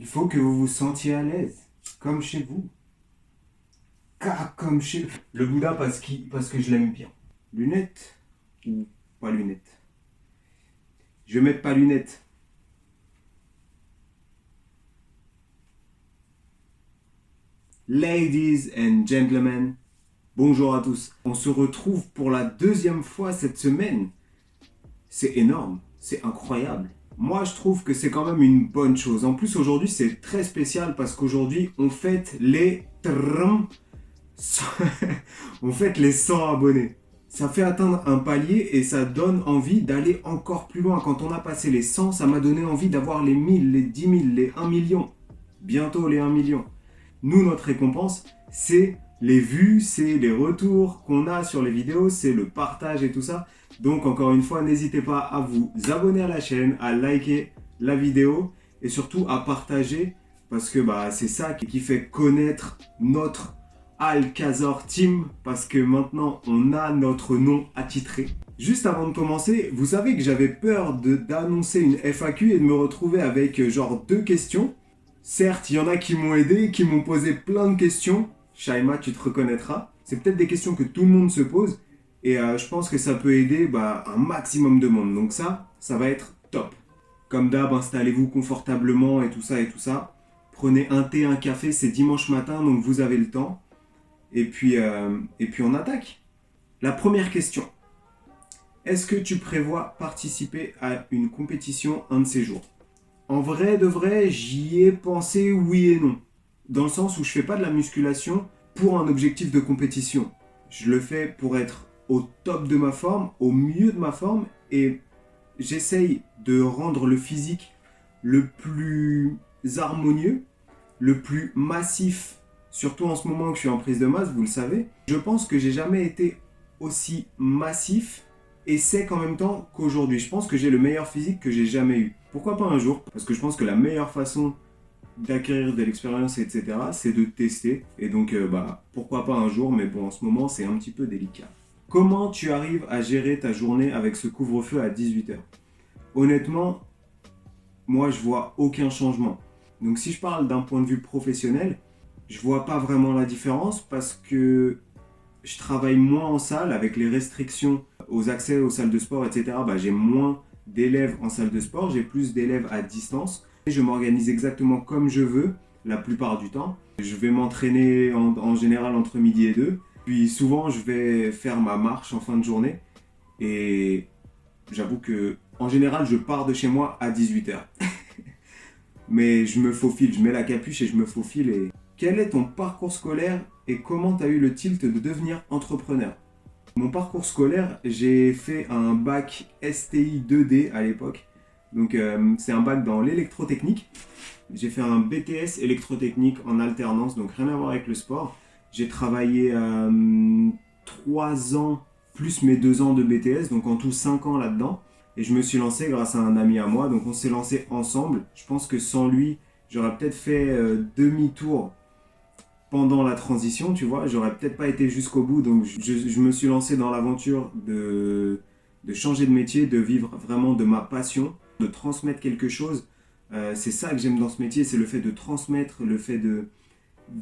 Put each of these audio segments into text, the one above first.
Il faut que vous vous sentiez à l'aise, comme chez vous. Comme chez le Bouddha parce que je l'aime bien. Lunettes ou pas lunettes? Je vais mettre pas lunettes. Ladies and gentlemen, bonjour à tous. On se retrouve pour la deuxième fois cette semaine. C'est énorme, c'est incroyable. Moi, je trouve que c'est quand même une bonne chose. En plus, aujourd'hui, c'est très spécial parce qu'aujourd'hui, on fête les on fête les 100 abonnés. Ça fait atteindre un palier et ça donne envie d'aller encore plus loin. Quand on a passé les 100, ça m'a donné envie d'avoir les 1000, les 10 000, les 1 million. Bientôt les 1 million. Nous, notre récompense, c'est les vues, c'est les retours qu'on a sur les vidéos, c'est le partage et tout ça. Donc, encore une fois, n'hésitez pas à vous abonner à la chaîne, à liker la vidéo et surtout à partager parce que c'est ça qui fait connaître notre Alcazor Team parce que maintenant on a notre nom attitré. Juste avant de commencer, vous savez que j'avais peur d'annoncer une FAQ et de me retrouver avec genre 2 questions. Certes, il y en a qui m'ont aidé, qui m'ont posé plein de questions. Shaima, tu te reconnaîtras. C'est peut-être des questions que tout le monde se pose et je pense que ça peut aider un maximum de monde. Donc ça va être top. Comme d'hab, installez-vous confortablement et tout ça et tout ça. Prenez un thé, un café, c'est dimanche matin donc vous avez le temps. Et puis on attaque. La première question. Est-ce que tu prévois participer à une compétition un de ces jours? En vrai de vrai, j'y ai pensé oui et non. Dans le sens où je fais pas de la musculation pour un objectif de compétition. Je le fais pour être au top de ma forme, au mieux de ma forme et j'essaye de rendre le physique le plus harmonieux, le plus massif. Surtout en ce moment que je suis en prise de masse, vous le savez. Je pense que j'ai jamais été aussi massif et sec en même temps qu'aujourd'hui. Je pense que j'ai le meilleur physique que j'ai jamais eu. Pourquoi pas un jour? Parce que je pense que la meilleure façon d'acquérir de l'expérience, etc., c'est de tester. Et donc, pourquoi pas un jour? Mais bon, en ce moment, c'est un petit peu délicat. Comment tu arrives à gérer ta journée avec ce couvre-feu à 18h? Honnêtement, moi, je vois aucun changement. Donc, si je parle d'un point de vue professionnel, je vois pas vraiment la différence parce que je travaille moins en salle avec les restrictions aux accès aux salles de sport, etc. J'ai moins d'élèves en salle de sport, j'ai plus d'élèves à distance. Je m'organise exactement comme je veux la plupart du temps. Je vais m'entraîner en général entre midi et 2. Puis souvent, je vais faire ma marche en fin de journée. Et j'avoue que en général, je pars de chez moi à 18h. Mais je me faufile, je mets la capuche et je me faufile. Et quel est ton parcours scolaire et comment tu as eu le tilt de devenir entrepreneur? Mon parcours scolaire, j'ai fait un bac STI 2D à l'époque. Donc c'est un bac dans l'électrotechnique. J'ai fait un BTS électrotechnique en alternance, donc rien à voir avec le sport. J'ai travaillé 3 ans plus mes 2 ans de BTS, donc en tout 5 ans là-dedans. Et je me suis lancé grâce à un ami à moi, donc on s'est lancé ensemble. Je pense que sans lui, j'aurais peut-être fait demi-tour pendant la transition, tu vois. J'aurais peut-être pas été jusqu'au bout, donc je me suis lancé dans l'aventure de changer de métier, de vivre vraiment de ma passion, de transmettre quelque chose. C'est ça que j'aime dans ce métier, c'est le fait de transmettre, le fait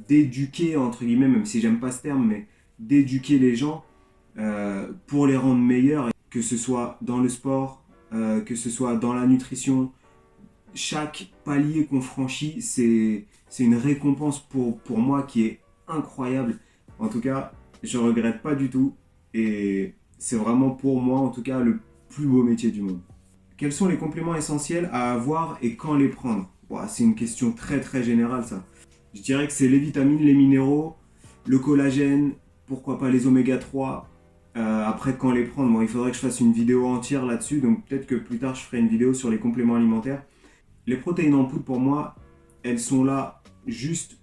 d'éduquer, entre guillemets, même si j'aime pas ce terme, mais d'éduquer les gens pour les rendre meilleurs, que ce soit dans le sport, que ce soit dans la nutrition. Chaque palier qu'on franchit, c'est une récompense pour moi qui est incroyable. En tout cas, je regrette pas du tout et c'est vraiment pour moi, en tout cas, le plus beau métier du monde. Quels sont les compléments essentiels à avoir et quand les prendre? C'est une question très très générale ça. Je dirais que c'est les vitamines, les minéraux, le collagène, pourquoi pas les oméga 3. Après, quand les prendre, il faudrait que je fasse une vidéo entière là-dessus, donc peut-être que plus tard je ferai une vidéo sur les compléments alimentaires. Les protéines en poudre, pour moi, elles sont là juste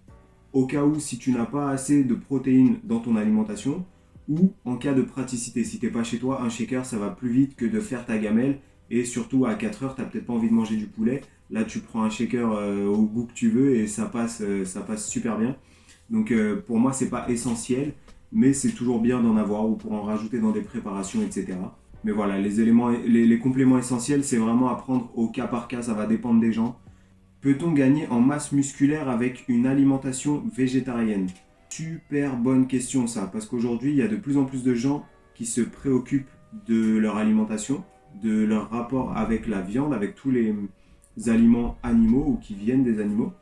au cas où si tu n'as pas assez de protéines dans ton alimentation ou en cas de praticité. Si tu n'es pas chez toi, un shaker, ça va plus vite que de faire ta gamelle. Et surtout, à 4 heures, tu n'as peut-être pas envie de manger du poulet. Là, tu prends un shaker au goût que tu veux et ça passe super bien. Donc, pour moi, c'est pas essentiel, mais c'est toujours bien d'en avoir ou pour en rajouter dans des préparations, etc. Mais voilà, les compléments essentiels, c'est vraiment à prendre au cas par cas, ça va dépendre des gens. Peut-on gagner en masse musculaire avec une alimentation végétarienne? Super bonne question ça, parce qu'aujourd'hui, il y a de plus en plus de gens qui se préoccupent de leur alimentation, de leur rapport avec la viande, avec tous les aliments animaux ou qui viennent des animaux.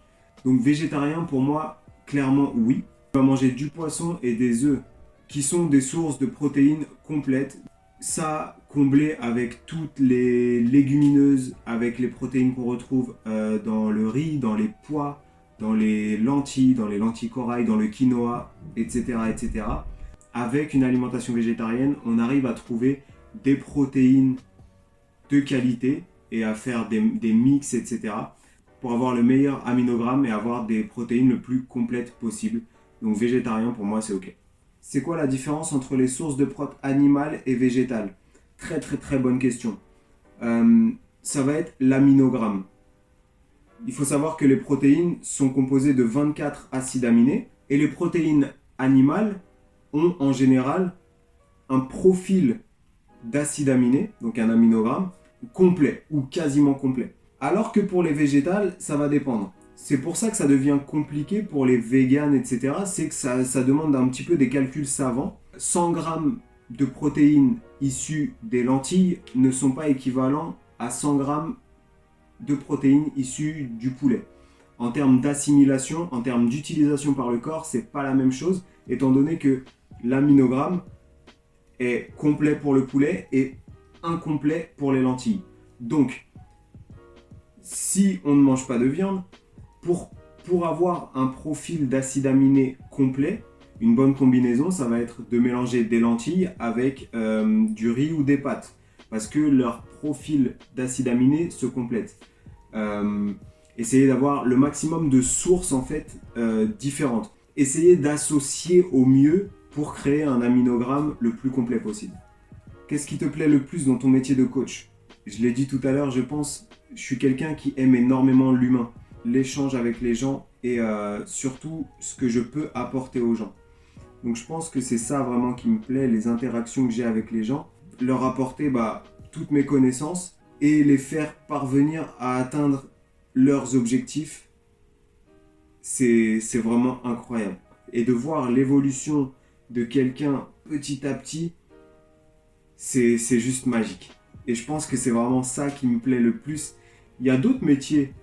Donc végétarien, pour moi, clairement oui. On va manger du poisson et des œufs, qui sont des sources de protéines complètes. Ça, comblé avec toutes les légumineuses, avec les protéines qu'on retrouve dans le riz, dans les pois, dans les lentilles corail, dans le quinoa, etc., etc. Avec une alimentation végétarienne, on arrive à trouver des protéines de qualité et à faire des mix, etc. pour avoir le meilleur aminogramme et avoir des protéines le plus complètes possible. Donc végétarien, pour moi, c'est ok. C'est quoi la différence entre les sources de protéines animales et végétales? Très très très bonne question. Ça va être l'aminogramme. Il faut savoir que les protéines sont composées de 24 acides aminés et les protéines animales ont en général un profil d'acides aminés, donc un aminogramme, complet ou quasiment complet. Alors que pour les végétales, ça va dépendre. C'est pour ça que ça devient compliqué pour les véganes, etc. C'est que ça demande un petit peu des calculs savants. 100 grammes de protéines issues des lentilles ne sont pas équivalents à 100 grammes de protéines issues du poulet. En termes d'assimilation, en termes d'utilisation par le corps, c'est pas la même chose, étant donné que l'aminogramme est complet pour le poulet et incomplet pour les lentilles. Donc, si on ne mange pas de viande, pour avoir un profil d'acides aminés complet, une bonne combinaison, ça va être de mélanger des lentilles avec du riz ou des pâtes, parce que leur profil d'acides aminés se complète. Essayez d'avoir le maximum de sources en fait différentes. Essayez d'associer au mieux pour créer un aminogramme le plus complet possible. Qu'est-ce qui te plaît le plus dans ton métier de coach? Je l'ai dit tout à l'heure, je pense, je suis quelqu'un qui aime énormément l'humain, l'échange avec les gens et surtout ce que je peux apporter aux gens. Donc je pense que c'est ça vraiment qui me plaît, les interactions que j'ai avec les gens, leur apporter toutes mes connaissances et les faire parvenir à atteindre leurs objectifs, c'est vraiment incroyable. Et de voir l'évolution de quelqu'un petit à petit, c'est juste magique. Et je pense que c'est vraiment ça qui me plaît le plus. Il y a d'autres métiers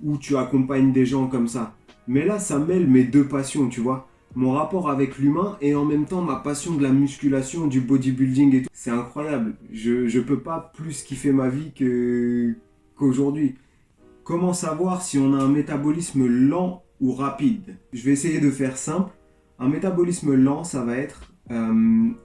où tu accompagnes des gens comme ça. Mais là, ça mêle mes deux passions, tu vois. Mon rapport avec l'humain et en même temps ma passion de la musculation, du bodybuilding et tout. C'est incroyable. Je peux pas plus kiffer ma vie qu'aujourd'hui. Comment savoir si on a un métabolisme lent ou rapide? Je vais essayer de faire simple. Un métabolisme lent, ça va être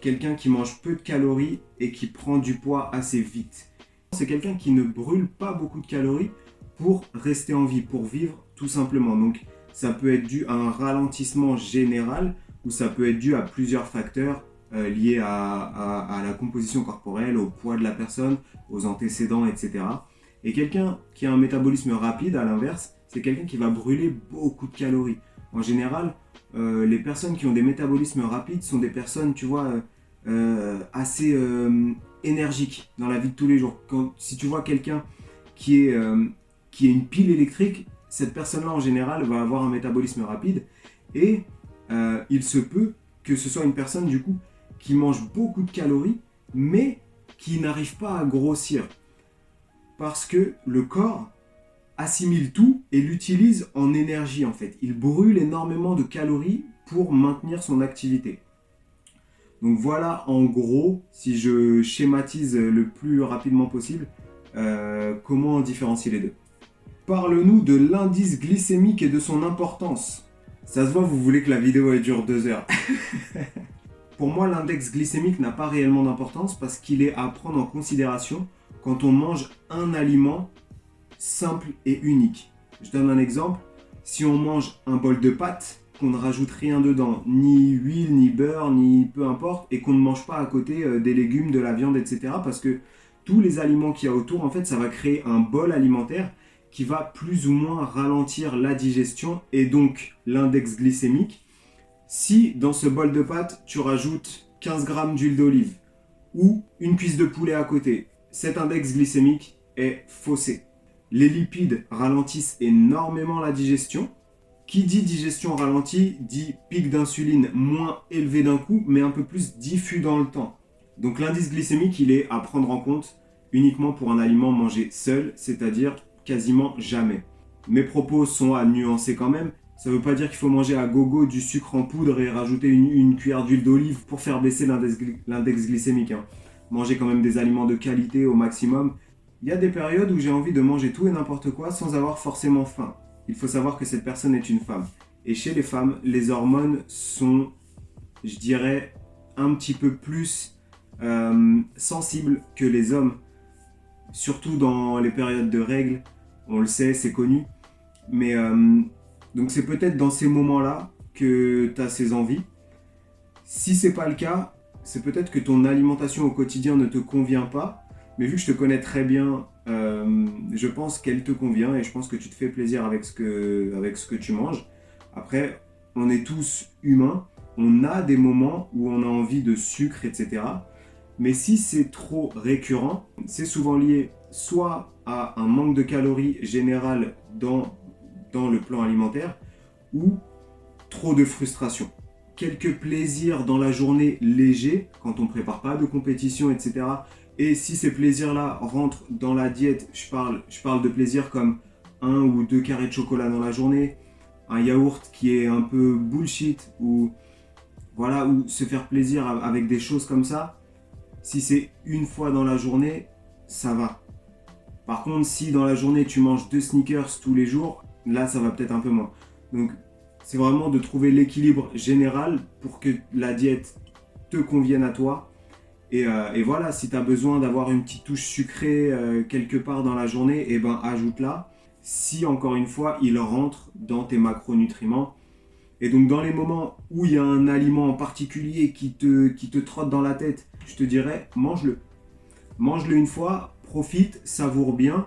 quelqu'un qui mange peu de calories et qui prend du poids assez vite. C'est quelqu'un qui ne brûle pas beaucoup de calories pour rester en vie, pour vivre tout simplement. Donc ça peut être dû à un ralentissement général ou ça peut être dû à plusieurs facteurs liés à la composition corporelle, au poids de la personne, aux antécédents, etc. Et quelqu'un qui a un métabolisme rapide, à l'inverse, c'est quelqu'un qui va brûler beaucoup de calories. En général, les personnes qui ont des métabolismes rapides sont des personnes, tu vois, assez énergiques dans la vie de tous les jours. Si tu vois quelqu'un qui est une pile électrique, cette personne-là, en général, va avoir un métabolisme rapide. Et il se peut que ce soit une personne, du coup, qui mange beaucoup de calories, mais qui n'arrive pas à grossir. Parce que le corps assimile tout et l'utilise en énergie en fait. Il brûle énormément de calories pour maintenir son activité. Donc voilà en gros, si je schématise le plus rapidement possible, comment différencier les deux. Parle-nous de l'indice glycémique et de son importance. Ça se voit, vous voulez que la vidéo elle dure 2 heures. Pour moi, l'index glycémique n'a pas réellement d'importance parce qu'il est à prendre en considération quand on mange un aliment simple et unique. Je donne un exemple. Si on mange un bol de pâtes, qu'on ne rajoute rien dedans, ni huile, ni beurre, ni peu importe, et qu'on ne mange pas à côté des légumes, de la viande, etc. Parce que tous les aliments qu'il y a autour, en fait, ça va créer un bol alimentaire qui va plus ou moins ralentir la digestion et donc l'index glycémique. Si dans ce bol de pâtes, tu rajoutes 15 grammes d'huile d'olive ou une cuisse de poulet à côté, cet index glycémique est faussé. Les lipides ralentissent énormément la digestion. Qui dit digestion ralentie dit pic d'insuline moins élevé d'un coup, mais un peu plus diffus dans le temps. Donc l'indice glycémique, il est à prendre en compte uniquement pour un aliment mangé seul, c'est-à-dire quasiment jamais. Mes propos sont à nuancer quand même. Ça ne veut pas dire qu'il faut manger à gogo du sucre en poudre et rajouter une cuillère d'huile d'olive pour faire baisser l'index glycémique. Manger quand même des aliments de qualité au maximum. Il y a des périodes où j'ai envie de manger tout et n'importe quoi sans avoir forcément faim. Il faut savoir que cette personne est une femme. Et chez les femmes, les hormones sont, je dirais, un petit peu plus sensibles que les hommes. Surtout dans les périodes de règles. On le sait, c'est connu. Mais donc c'est peut-être dans ces moments-là que tu as ces envies. Si c'est pas le cas, c'est peut-être que ton alimentation au quotidien ne te convient pas. Mais vu que je te connais très bien, je pense qu'elle te convient et je pense que tu te fais plaisir avec ce que tu manges. Après, on est tous humains. On a des moments où on a envie de sucre, etc. Mais si c'est trop récurrent, c'est souvent lié soit à un manque de calories général dans le plan alimentaire ou trop de frustration. Quelques plaisirs dans la journée légers, quand on ne prépare pas de compétition, etc. Et si ces plaisirs-là rentrent dans la diète, je parle de plaisirs comme 1 ou 2 carrés de chocolat dans la journée, un yaourt qui est un peu bullshit, ou se faire plaisir avec des choses comme ça. Si c'est une fois dans la journée, ça va. Par contre, si dans la journée tu manges 2 sneakers tous les jours, là ça va peut-être un peu moins. Donc c'est vraiment de trouver l'équilibre général pour que la diète te convienne à toi. Et voilà, si tu as besoin d'avoir une petite touche sucrée quelque part dans la journée, eh ben ajoute-la. Si encore une fois, il rentre dans tes macronutriments. Et donc dans les moments où il y a un aliment en particulier qui te trotte dans la tête, je te dirais, mange-le. Mange-le une fois, profite, savoure bien,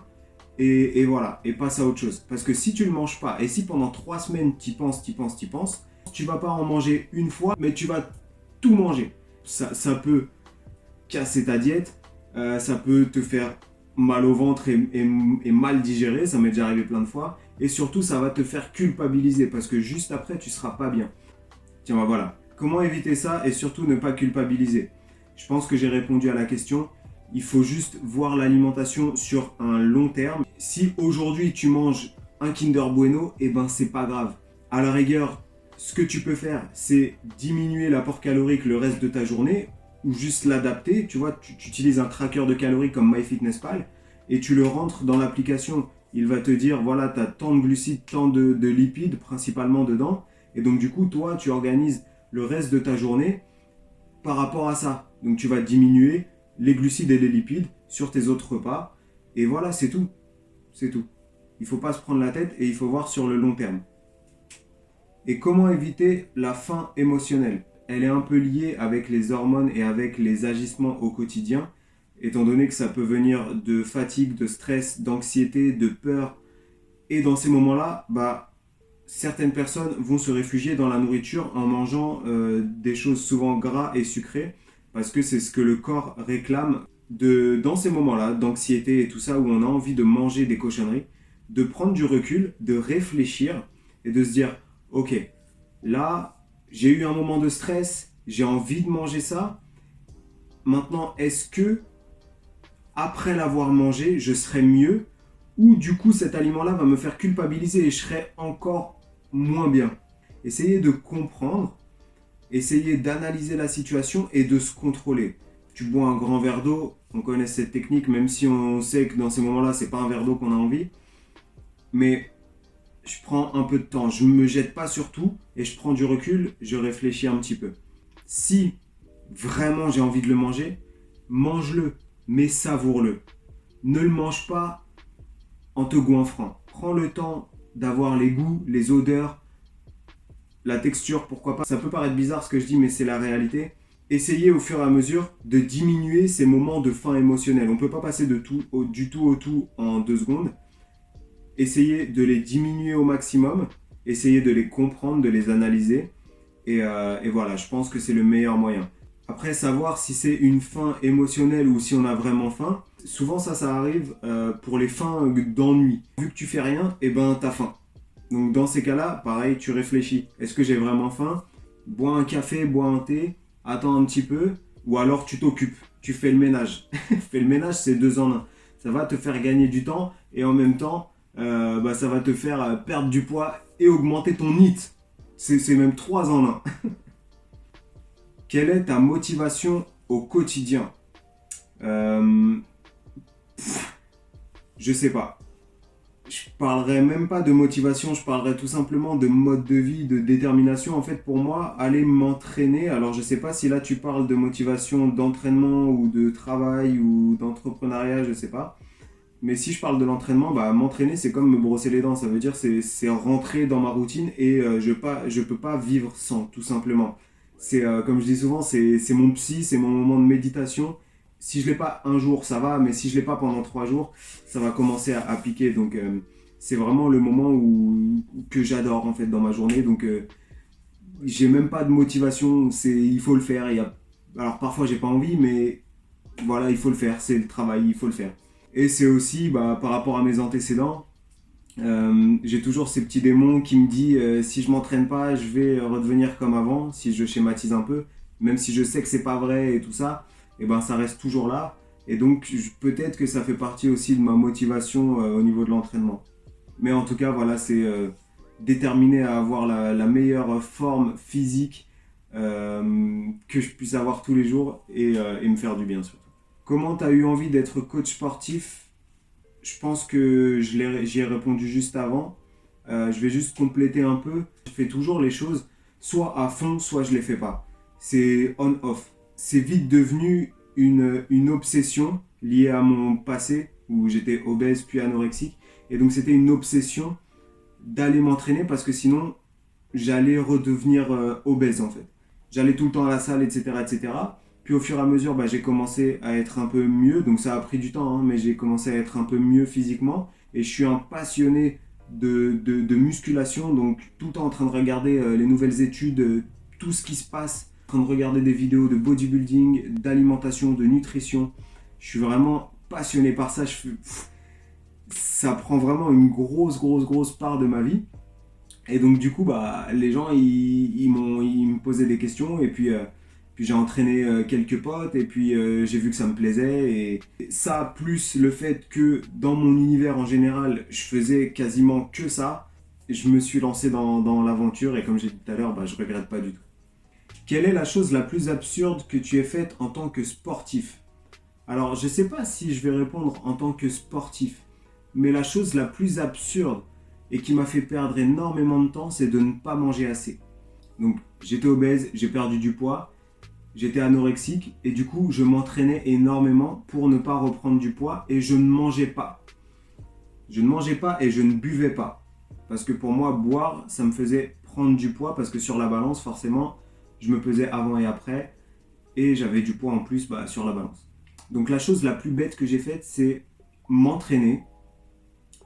et voilà, et passe à autre chose. Parce que si tu ne le manges pas, et si pendant 3 semaines tu penses, tu vas pas en manger une fois, mais tu vas tout manger. Ça peut casser ta diète, ça peut te faire mal au ventre et mal digérer, ça m'est déjà arrivé plein de fois, et surtout ça va te faire culpabiliser, parce que juste après tu seras pas bien. Tiens, bah voilà. Comment éviter ça et surtout ne pas culpabiliser? Je pense que j'ai répondu à la question. Il faut juste voir l'alimentation sur un long terme. Si aujourd'hui tu manges un Kinder Bueno, eh ben c'est pas grave. À la rigueur, ce que tu peux faire, c'est diminuer l'apport calorique le reste de ta journée ou juste l'adapter. Tu vois, tu utilises un tracker de calories comme MyFitnessPal et tu le rentres dans l'application. Il va te dire, voilà, tu as tant de glucides, tant de lipides principalement dedans. Et donc du coup, toi, tu organises le reste de ta journée par rapport à ça. Donc tu vas diminuer les glucides et les lipides sur tes autres repas. Et voilà, c'est tout. C'est tout. Il ne faut pas se prendre la tête et il faut voir sur le long terme. Et comment éviter la faim émotionnelle? Elle est un peu liée avec les hormones et avec les agissements au quotidien, étant donné que ça peut venir de fatigue, de stress, d'anxiété, de peur. Et dans ces moments-là, certaines personnes vont se réfugier dans la nourriture en mangeant des choses souvent gras et sucrées parce que c'est ce que le corps réclame dans ces moments-là d'anxiété et tout ça où on a envie de manger des cochonneries, de prendre du recul, de réfléchir et de se dire ok, là j'ai eu un moment de stress, j'ai envie de manger ça. Maintenant, est-ce que après l'avoir mangé, je serai mieux ou du coup cet aliment-là va me faire culpabiliser et je serai encore moins bien? Essayez de comprendre, essayez d'analyser la situation et de se contrôler. Tu bois un grand verre d'eau, on connaît cette technique, même si on sait que dans ces moments-là, c'est pas un verre d'eau qu'on a envie. Mais je prends un peu de temps, je ne me jette pas sur tout et je prends du recul, je réfléchis un petit peu. Si vraiment j'ai envie de le manger, mange-le, mais savoure-le. Ne le mange pas en te goinfrant. Prends le temps d'avoir les goûts, les odeurs, la texture, pourquoi pas. Ça peut paraître bizarre ce que je dis, mais c'est la réalité. Essayez au fur et à mesure de diminuer ces moments de faim émotionnelle. On ne peut pas passer du tout au tout en 2 secondes. Essayez de les diminuer au maximum. Essayez de les comprendre, de les analyser. Et voilà, je pense que c'est le meilleur moyen. Après, savoir si c'est une faim émotionnelle ou si on a vraiment faim, souvent ça arrive pour les faims d'ennui. Vu que tu fais rien, et ben t'as faim. Donc dans ces cas-là, pareil, tu réfléchis. Est-ce que j'ai vraiment faim? Bois un café, bois un thé, attends un petit peu, ou alors tu t'occupes, tu fais le ménage. Fais le ménage, c'est 2 en 1. Ça va te faire gagner du temps et en même temps, ça va te faire perdre du poids et augmenter ton NEAT. C'est même 3 en 1. Quelle est ta motivation au quotidien? euh, Je sais pas. Je parlerai même pas de motivation, je parlerai tout simplement de mode de vie, de détermination. En fait, pour moi, aller m'entraîner, alors je sais pas si là tu parles de motivation d'entraînement ou de travail ou d'entrepreneuriat, je sais pas. Mais si je parle de l'entraînement, m'entraîner c'est comme me brosser les dents, ça veut dire c'est rentrer dans ma routine et je peux pas vivre sans, tout simplement. C'est comme je dis souvent, c'est mon psy, c'est mon moment de méditation. Si je l'ai pas un jour, ça va, mais si je l'ai pas pendant 3 jours, ça va commencer à piquer. Donc c'est vraiment le moment que j'adore en fait dans ma journée. Donc j'ai même pas de motivation, il faut le faire. Alors parfois j'ai pas envie, mais voilà, il faut le faire, c'est le travail, il faut le faire. Et c'est aussi par rapport à mes antécédents, j'ai toujours ces petits démons qui me disent si je m'entraîne pas, je vais redevenir comme avant, si je schématise un peu, même si je sais que c'est pas vrai et tout ça, et ça reste toujours là. Et donc peut-être que ça fait partie aussi de ma motivation au niveau de l'entraînement. Mais en tout cas, voilà, c'est déterminé à avoir la meilleure forme physique que je puisse avoir tous les jours et me faire du bien surtout. Comment tu as eu envie d'être coach sportif? Je pense que j'y ai répondu juste avant. Je vais juste compléter un peu. Je fais toujours les choses soit à fond, soit je les fais pas. C'est on-off. C'est vite devenu une obsession liée à mon passé où j'étais obèse puis anorexique. Et donc c'était une obsession d'aller m'entraîner parce que sinon j'allais redevenir obèse en fait. J'allais tout le temps à la salle, etc. etc. Puis au fur et à mesure, j'ai commencé à être un peu mieux. Donc ça a pris du temps, hein, mais j'ai commencé à être un peu mieux physiquement. Et je suis un passionné de musculation. Donc tout le temps en train de regarder les nouvelles études, tout ce qui se passe. En train de regarder des vidéos de bodybuilding, d'alimentation, de nutrition. Je suis vraiment passionné par ça. Ça prend vraiment une grosse part de ma vie. Et donc du coup, les gens, ils me posaient des questions et puis j'ai entraîné quelques potes et puis j'ai vu que ça me plaisait. Et ça, plus le fait que dans mon univers en général, je faisais quasiment que ça, je me suis lancé dans l'aventure et comme j'ai dit tout à l'heure, je regrette pas du tout. Quelle est la chose la plus absurde que tu aies faite en tant que sportif? Alors, je sais pas si je vais répondre en tant que sportif, mais la chose la plus absurde et qui m'a fait perdre énormément de temps, c'est de ne pas manger assez. Donc j'étais obèse, j'ai perdu du poids, j'étais anorexique et du coup je m'entraînais énormément pour ne pas reprendre du poids et je ne mangeais pas. Je ne mangeais pas et je ne buvais pas. Parce que pour moi, boire, ça me faisait prendre du poids parce que sur la balance, forcément, je me pesais avant et après et j'avais du poids en plus sur la balance. Donc la chose la plus bête que j'ai faite, c'est m'entraîner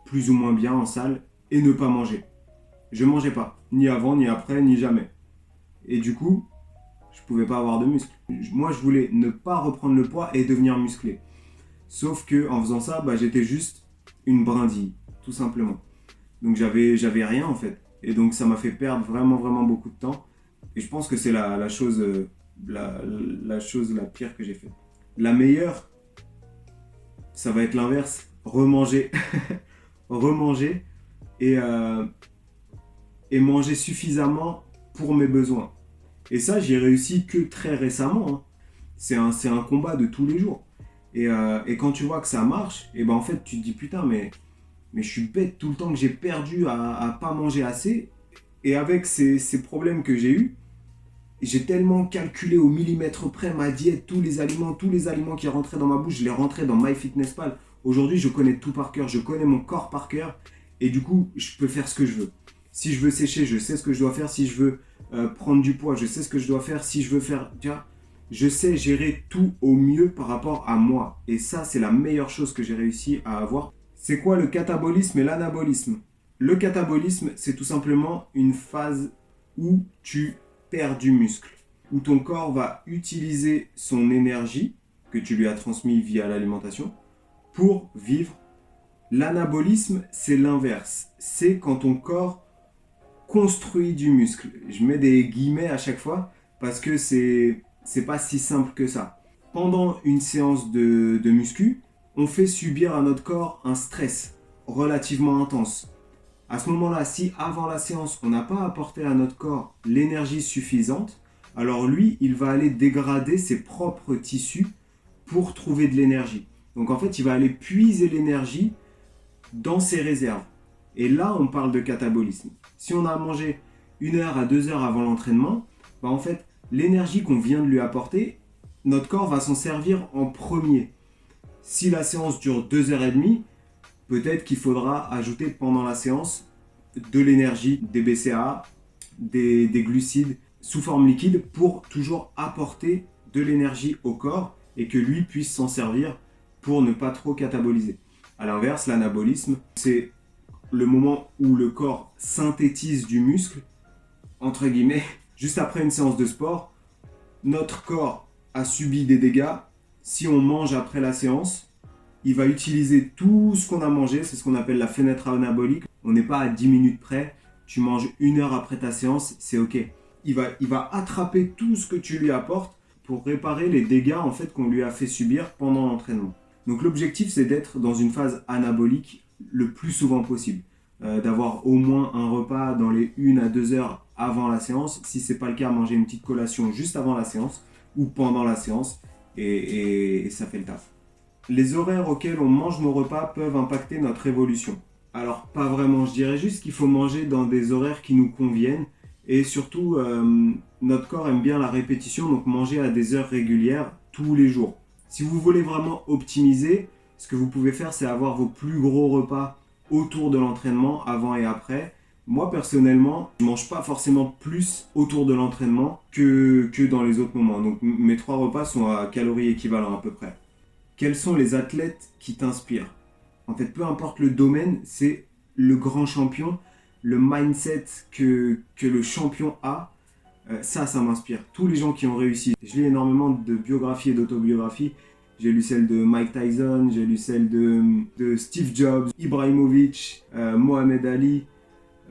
plus ou moins bien en salle et ne pas manger. Je mangeais pas, ni avant, ni après, ni jamais. Et du coup, je pouvais pas avoir de muscles. Moi, je voulais ne pas reprendre le poids et devenir musclé. Sauf que en faisant ça, j'étais juste une brindille, tout simplement. Donc j'avais rien en fait. Et donc ça m'a fait perdre vraiment beaucoup de temps. Et je pense que c'est la chose la chose la pire que j'ai faite. La meilleure, ça va être l'inverse. Remanger. Remanger et manger suffisamment pour mes besoins. Et ça, j'y ai réussi que très récemment. Hein. C'est un combat de tous les jours. Et quand tu vois que ça marche, et en fait, tu te dis putain, mais je suis bête tout le temps que j'ai perdu à pas manger assez. Et avec ces problèmes que j'ai eus, j'ai tellement calculé au millimètre près ma diète, tous les aliments qui rentraient dans ma bouche, je les rentrais dans MyFitnessPal. Aujourd'hui, je connais tout par cœur, je connais mon corps par cœur. Et du coup, je peux faire ce que je veux. Si je veux sécher, je sais ce que je dois faire. Si je veux prendre du poids, je sais ce que je dois faire. Si je veux faire... Tu vois, je sais gérer tout au mieux par rapport à moi. Et ça, c'est la meilleure chose que j'ai réussi à avoir. C'est quoi le catabolisme et l'anabolisme? Le catabolisme, c'est tout simplement une phase où tu perds du muscle. où ton corps va utiliser son énergie que tu lui as transmise via l'alimentation pour vivre. L'anabolisme, c'est l'inverse. C'est quand ton corps construit du muscle. Je mets des guillemets à chaque fois parce que c'est pas si simple que ça. Pendant une séance de muscu, on fait subir à notre corps un stress relativement intense. À ce moment-là, si avant la séance, on n'a pas apporté à notre corps l'énergie suffisante, alors lui, il va aller dégrader ses propres tissus pour trouver de l'énergie. Donc en fait, il va aller puiser l'énergie dans ses réserves. Et là, on parle de catabolisme. Si on a mangé 1 heure à 2 heures avant l'entraînement, bah en fait, l'énergie qu'on vient de lui apporter, notre corps va s'en servir en premier. Si la séance dure 2h30, peut-être qu'il faudra ajouter pendant la séance de l'énergie, des BCAA, des glucides sous forme liquide pour toujours apporter de l'énergie au corps et que lui puisse s'en servir pour ne pas trop cataboliser. A l'inverse, l'anabolisme, c'est le moment où le corps synthétise du muscle, entre guillemets, juste après une séance de sport. Notre corps a subi des dégâts. Si on mange après la séance, il va utiliser tout ce qu'on a mangé, c'est ce qu'on appelle la fenêtre anabolique. On n'est pas à 10 minutes près, tu manges 1 heure après ta séance, c'est ok. Il va attraper tout ce que tu lui apportes pour réparer les dégâts en fait, qu'on lui a fait subir pendant l'entraînement. Donc l'objectif, c'est d'être dans une phase anabolique le plus souvent possible. D'avoir au moins un repas dans les 1 à 2 heures avant la séance. Si ce n'est pas le cas, manger une petite collation juste avant la séance ou pendant la séance et ça fait le taf. Les horaires auxquels on mange nos repas peuvent impacter notre évolution. Alors pas vraiment, je dirais juste qu'il faut manger dans des horaires qui nous conviennent et surtout notre corps aime bien la répétition, donc manger à des heures régulières tous les jours. Si vous voulez vraiment optimiser, ce que vous pouvez faire, c'est avoir vos plus gros repas autour de l'entraînement, avant et après. Moi, personnellement, je ne mange pas forcément plus autour de l'entraînement que dans les autres moments. Donc, mes 3 repas sont à calories équivalents à peu près. Quels sont les athlètes qui t'inspirent? En fait, peu importe le domaine, c'est le grand champion, le mindset que le champion a. Ça m'inspire. Tous les gens qui ont réussi. Je lis énormément de biographies et d'autobiographies. J'ai lu celle de Mike Tyson, j'ai lu celle de Steve Jobs, Ibrahimovic, Mohamed Ali,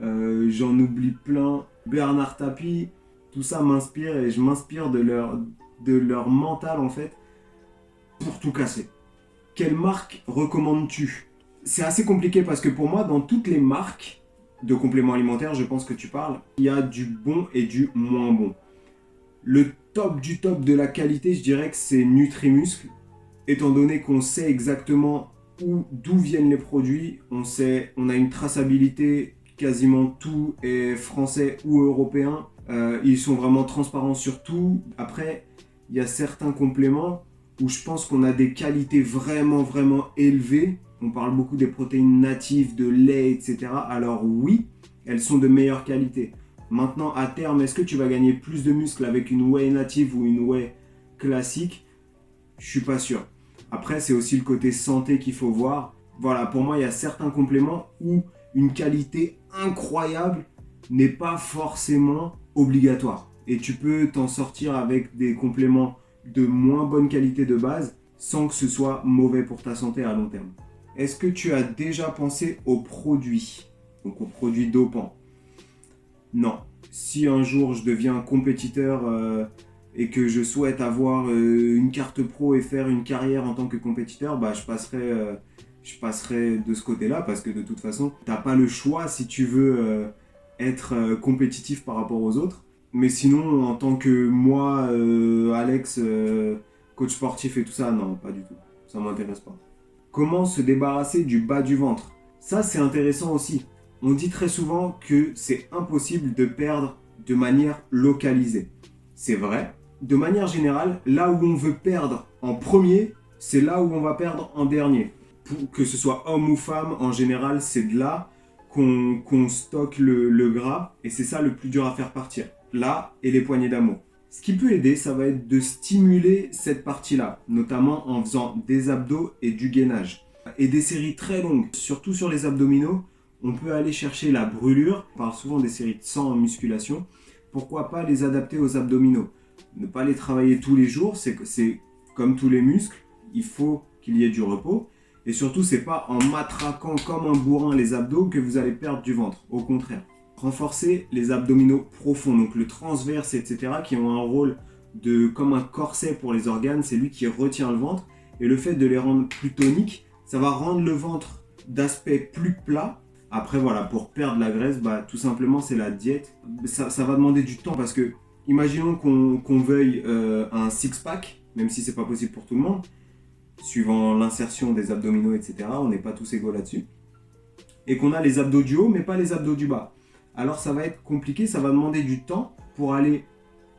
j'en oublie plein, Bernard Tapie. Tout ça m'inspire et je m'inspire de leur mental en fait pour tout casser. Quelle marque recommandes-tu? C'est assez compliqué parce que pour moi, dans toutes les marques de compléments alimentaires, je pense que tu parles, il y a du bon et du moins bon. Le top du top de la qualité, je dirais que c'est Nutrimuscle. Étant donné qu'on sait exactement d'où viennent les produits, on a une traçabilité, quasiment tout est français ou européen. Ils sont vraiment transparents sur tout. Après, il y a certains compléments où je pense qu'on a des qualités vraiment, vraiment élevées. On parle beaucoup des protéines natives, de lait, etc. Alors oui, elles sont de meilleure qualité. Maintenant, à terme, est-ce que tu vas gagner plus de muscles avec une whey native ou une whey classique? Je suis pas sûr. Après, c'est aussi le côté santé qu'il faut voir. Voilà, pour moi, il y a certains compléments où une qualité incroyable n'est pas forcément obligatoire. Et tu peux t'en sortir avec des compléments de moins bonne qualité de base sans que ce soit mauvais pour ta santé à long terme. Est-ce que tu as déjà pensé aux produits, donc aux produits dopants? Non. Si un jour je deviens compétiteur et que je souhaite avoir une carte pro et faire une carrière en tant que compétiteur, bah, je passerai de ce côté-là parce que de toute façon, tu n'as pas le choix si tu veux être compétitif par rapport aux autres. Mais sinon, en tant que moi, Alex, coach sportif et tout ça, non, pas du tout. Ça ne m'intéresse pas. Comment se débarrasser du bas du ventre? Ça, c'est intéressant aussi. On dit très souvent que c'est impossible de perdre de manière localisée. C'est vrai. De manière générale, là où on veut perdre en premier, c'est là où on va perdre en dernier. Que ce soit homme ou femme, en général, c'est de là qu'on stocke le gras et c'est ça le plus dur à faire partir. Là et les poignées d'amour. Ce qui peut aider, ça va être de stimuler cette partie-là, notamment en faisant des abdos et du gainage. Et des séries très longues, surtout sur les abdominaux, on peut aller chercher la brûlure. On parle souvent des séries de 100 en musculation. Pourquoi pas les adapter aux abdominaux? ne pas les travailler tous les jours, c'est comme tous les muscles, il faut qu'il y ait du repos. Et surtout, c'est pas en matraquant comme un bourrin les abdos que vous allez perdre du ventre. Au contraire, renforcez les abdominaux profonds, donc le transverse, etc., qui ont un rôle comme un corset pour les organes, c'est lui qui retient le ventre. Et le fait de les rendre plus toniques, ça va rendre le ventre d'aspect plus plat. Après, voilà, pour perdre la graisse, tout simplement, c'est la diète. Ça va demander du temps parce que, imaginons qu'on veuille un six-pack, même si c'est pas possible pour tout le monde, suivant l'insertion des abdominaux, etc. On n'est pas tous égaux là-dessus. Et qu'on a les abdos du haut, mais pas les abdos du bas. Alors ça va être compliqué, ça va demander du temps pour aller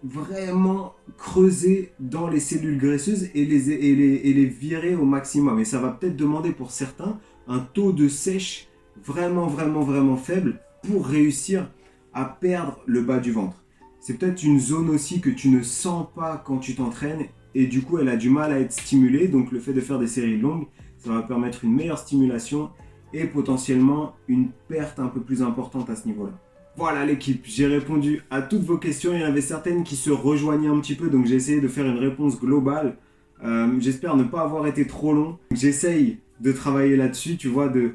vraiment creuser dans les cellules graisseuses et les virer au maximum. Et ça va peut-être demander pour certains un taux de sèche vraiment, vraiment, vraiment faible pour réussir à perdre le bas du ventre. C'est peut-être une zone aussi que tu ne sens pas quand tu t'entraînes et du coup elle a du mal à être stimulée. Donc le fait de faire des séries longues, ça va permettre une meilleure stimulation et potentiellement une perte un peu plus importante à ce niveau-là. Voilà l'équipe, j'ai répondu à toutes vos questions. Il y en avait certaines qui se rejoignaient un petit peu, donc j'ai essayé de faire une réponse globale. J'espère ne pas avoir été trop long. J'essaye de travailler là-dessus, tu vois, de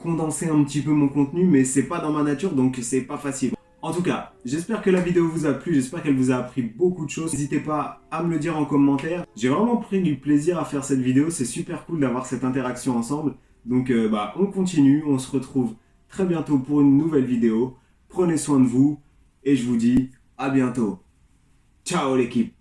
condenser un petit peu mon contenu, mais c'est pas dans ma nature, donc c'est pas facile. En tout cas, j'espère que la vidéo vous a plu, j'espère qu'elle vous a appris beaucoup de choses. N'hésitez pas à me le dire en commentaire. J'ai vraiment pris du plaisir à faire cette vidéo, c'est super cool d'avoir cette interaction ensemble. Donc on continue, on se retrouve très bientôt pour une nouvelle vidéo. Prenez soin de vous et je vous dis à bientôt. Ciao l'équipe!